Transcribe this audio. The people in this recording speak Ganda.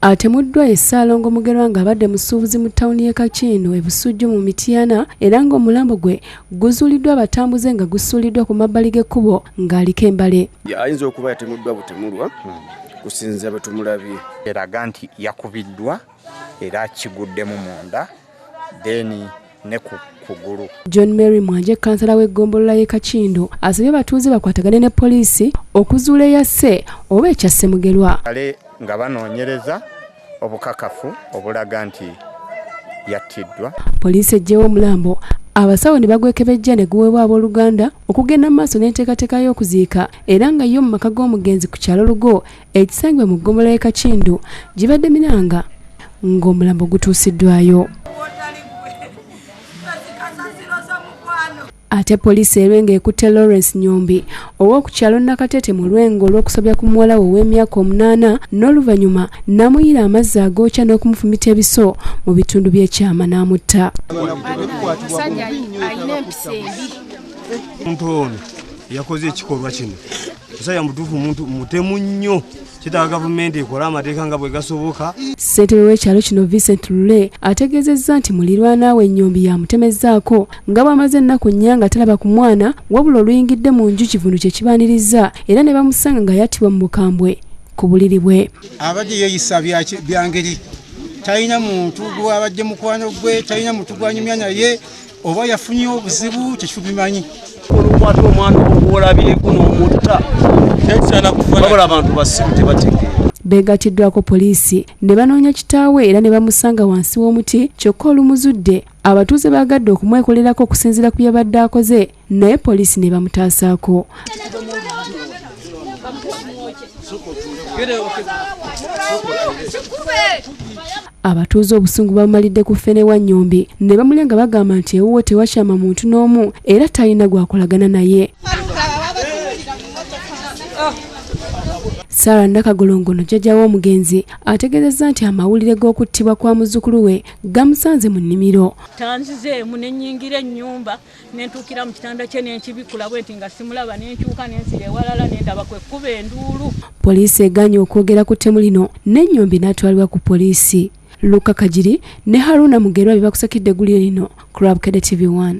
atemuddwa Ssaalongo Mugerwa ng'abadde musuubuzi mu ttawuni y'e Kakindo ebusujju mu Mityana era ng'omulambo gwe guzuuliddwa abatambuze nga gusuuliddwa ku mabbali g'ekkubo ng'aliko embale. Ayinza okuba yatemuddwa butemulwa kusinziira bwe tumulabye. Eraga nti yakubiddwa era kiguddemu munda deni ne kugulu. John Mary Mwanje, kansala w'eggombolola y'e Kakindo, asabye abatuuze bakwatagane ne poliisi okuzuula eyasse oba ekyasse Mugerwa. Kale nga banoonyereza obukakafu obulaga nti yattiddwa. Poliisi eggyewo Omulambo, abasawo ne bagwekebejja ne guweebwa abooluganda okugenda mu maaso n'enteekateeka y'okuziika era nga yo mu maka g'omugenzi ku kyalo Lugo ekisangibwa mu ggombolola y'e Kakindo gibadde miranga ng'omulambo gutuusiddwayo. Ate poliisi erwenga ekutte Lawrence Nyombi ow'oku kyalo Nakatete mu lwengo olw'okusobya ku muwala we ow'emyaka 8 n'oluvannyuma n'amuyiira amazzi agookya n'okumufumita ebiso mu bitundu by'ekyama n'amutta. Omuntu ono yakoze ekikolwa kino musajja mutuufu muntu mutemu nnyo kitaaga gavumenti ekola amateeka nga bwe gasoboka. Ssentebe w'ekyalo kino Vincent Lule ategeezezza nti muliraanwa we Nyombi yamutemezzaako nga bw'amaze ennaku 4 nga talaba ku mwana wabula oluyingidde mu nju kivundu kye kibaaniriza era ne bamusanga nga yattibwa mu bukambwe ku buliri bwe. Abadde yeeyisa bya ngeri talina muntu gw'abadde mukwano gwe, talina muntu gw'anyumya naye oba yafunye obuzibu tekibimanyi. Olukwata omwana olwolabye n'omutta tekisaana kufa abantu basibu tebategeera. Beegatiddwako poliisi ne banoonya kitaawe era ne bamusanga wansi w'omuti kyokka olumuzudde abatuuze baagadde okumwekolerako okusinziira ku byabadde akoze naye poliisi ne bamutaasaako. Abatuuze obusungu bamumalidde ku ffene wa Nyombi ne bamulya nga bagamba nti ewuwo tewakyama muntu n'omu era talina gwakolagana naye. Sarah Nakagolongono jjajja w'omugenzi ategeezezza nti amawulire g'okuttibwa kwa muzzukulu we gamusanze mu nnimiro. Tanzizeemu ne nnyingira ennyumba ne ntuukira mu kitanda kye n'enkibikula bwenti nga simulaba ne nkyuka ne nsira ewalala ne ndaba kwe kkuba enduulu. Poliisi egaanye okwogera ku ttemu lino ne Nyombi n'atwalibwa ku poliisi. Luka Kajiri ne Haruna Mugerwa bye bakusakidde eggulire lino ku Bukedde TV 1.